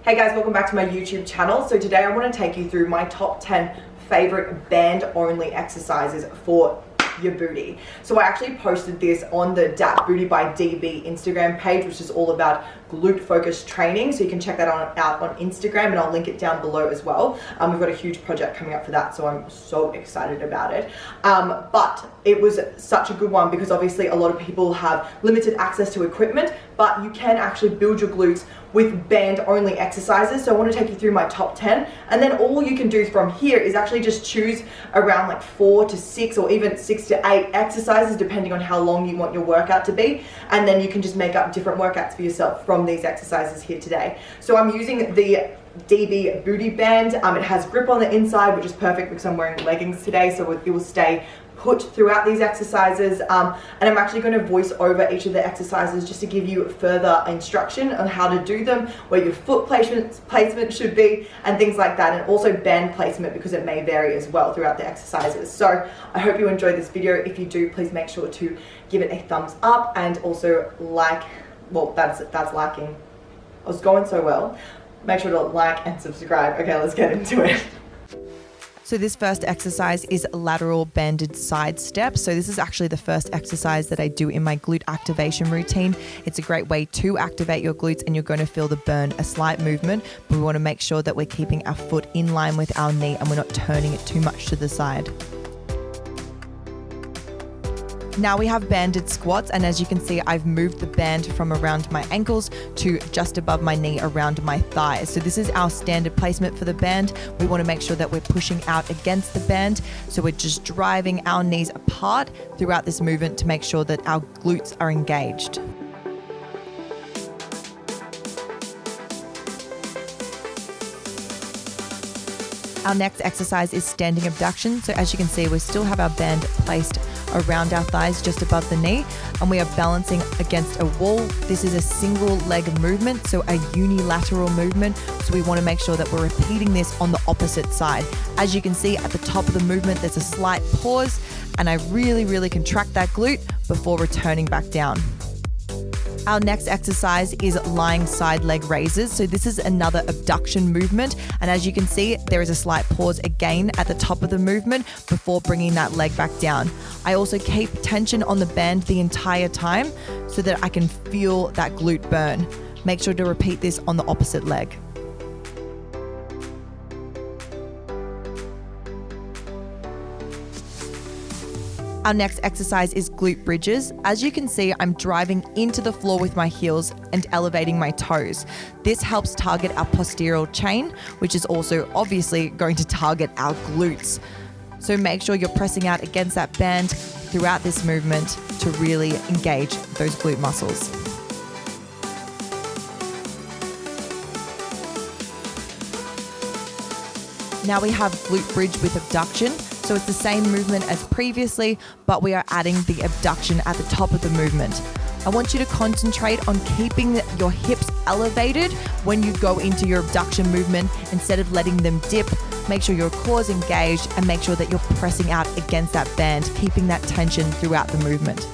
Hey guys, welcome back to my YouTube channel. So today I want to take you through my top 10 favorite band only exercises for your booty. So I actually posted this on the Dat Booty by DB Instagram page, which is all about glute focused training. So you can check that out on Instagram, and I'll link it down below as well. We've got a huge project coming up for that, so I'm so excited about it. But it was such a good one because obviously a lot of people have limited access to equipment, but you can actually build your glutes with band only exercises. So I want to take you through my top 10, and then all you can do from here is actually just choose around like 4 to 6 or even 6 to 8 exercises depending on how long you want your workout to be, and then you can just make up different workouts for yourself from these exercises here today. So I'm using the DB booty band. It has grip on the inside, which is perfect because I'm wearing leggings today, so it will stay put throughout these exercises, and I'm actually going to voice over each of the exercises just to give you further instruction on how to do them, where your foot placement should be, and things like that, and also band placement because it may vary as well throughout the exercises. So I hope you enjoyed this video. If you do, please make sure to give it a thumbs up and also like, well, that's liking. I was going so well. Make sure to like and subscribe. Okay, let's get into it. So this first exercise is lateral banded side step. So this is actually the first exercise that I do in my glute activation routine. It's a great way to activate your glutes, and you're going to feel the burn, a slight movement, but we want to make sure that we're keeping our foot in line with our knee and we're not turning it too much to the side. Now we have banded squats, and as you can see, I've moved the band from around my ankles to just above my knee around my thighs. So this is our standard placement for the band. We want to make sure that we're pushing out against the band. So we're just driving our knees apart throughout this movement to make sure that our glutes are engaged. Our next exercise is standing abduction. So as you can see, we still have our band placed around our thighs just above the knee, and we are balancing against a wall. This is a single leg movement, so a unilateral movement. So we want to make sure that we're repeating this on the opposite side. As you can see at the top of the movement, there's a slight pause, and I really contract that glute before returning back down. Our next exercise is lying side leg raises. So this is another abduction movement. And as you can see, there is a slight pause again at the top of the movement before bringing that leg back down. I also keep tension on the band the entire time so that I can feel that glute burn. Make sure to repeat this on the opposite leg. Our next exercise is glute bridges. As you can see, I'm driving into the floor with my heels and elevating my toes. This helps target our posterior chain, which is also obviously going to target our glutes. So make sure you're pressing out against that band throughout this movement to really engage those glute muscles. Now we have glute bridge with abduction. So it's the same movement as previously, but we are adding the abduction at the top of the movement. I want you to concentrate on keeping your hips elevated when you go into your abduction movement instead of letting them dip. Make sure your core is engaged and make sure that you're pressing out against that band, keeping that tension throughout the movement.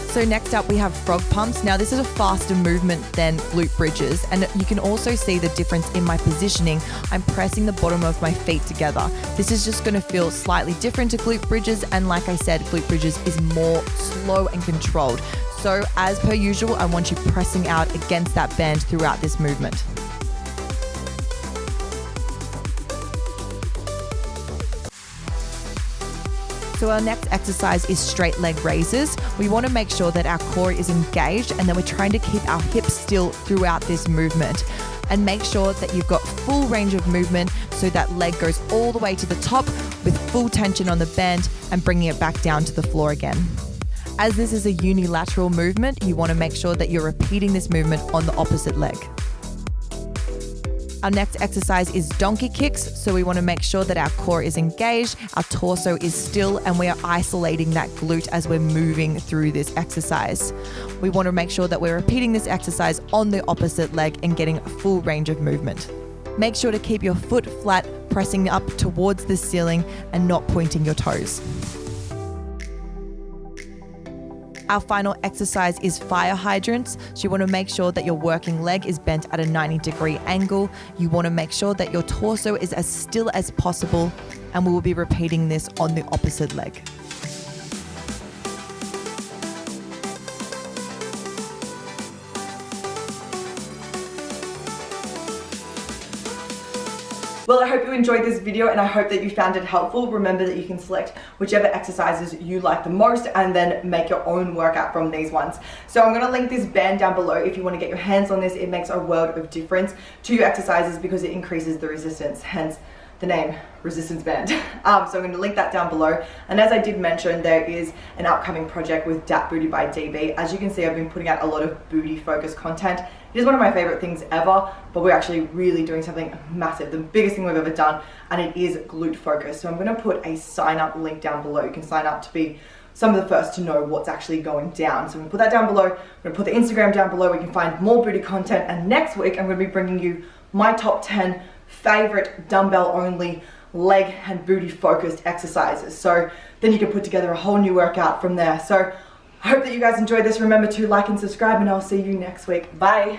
So next up we have frog pumps. Now this is a faster movement than glute bridges, and you can also see the difference in my positioning. I'm pressing the bottom of my feet together. This is just going to feel slightly different to glute bridges, and like I said, glute bridges is more slow and controlled. So as per usual, I want you pressing out against that band throughout this movement. So our next exercise is straight leg raises. We want to make sure that our core is engaged and that we're trying to keep our hips still throughout this movement. And make sure that you've got full range of movement so that leg goes all the way to the top with full tension on the band and bringing it back down to the floor again. As this is a unilateral movement, you want to make sure that you're repeating this movement on the opposite leg. Our next exercise is donkey kicks. So we want to make sure that our core is engaged, our torso is still, and we are isolating that glute as we're moving through this exercise. We want to make sure that we're repeating this exercise on the opposite leg and getting a full range of movement. Make sure to keep your foot flat, pressing up towards the ceiling and not pointing your toes. Our final exercise is fire hydrants. So you want to make sure that your working leg is bent at a 90-degree angle. You want to make sure that your torso is as still as possible, and we will be repeating this on the opposite leg. Well, I hope you enjoyed this video and I hope that you found it helpful. Remember that you can select whichever exercises you like the most and then make your own workout from these ones. So I'm gonna link this band down below if you wanna get your hands on this. It makes a world of difference to your exercises because it increases the resistance, hence the name resistance band. So I'm going to link that down below. And as I did mention, there is an upcoming project with Dat Booty by DB. As you can see, I've been putting out a lot of booty focused content. It is one of my favorite things ever, but we're actually really doing something massive, the biggest thing we've ever done, and it is glute focused. So I'm going to put a sign up link down below. You can sign up to be some of the first to know what's actually going down. So I'm going to put that down below. I'm going to put the Instagram down below where you can find more booty content. And next week, I'm going to be bringing you my top 10 favorite dumbbell only leg and booty focused exercises. So then you can put together a whole new workout from there. So I hope that you guys enjoyed this. Remember to like and subscribe, and I'll see you next week. Bye.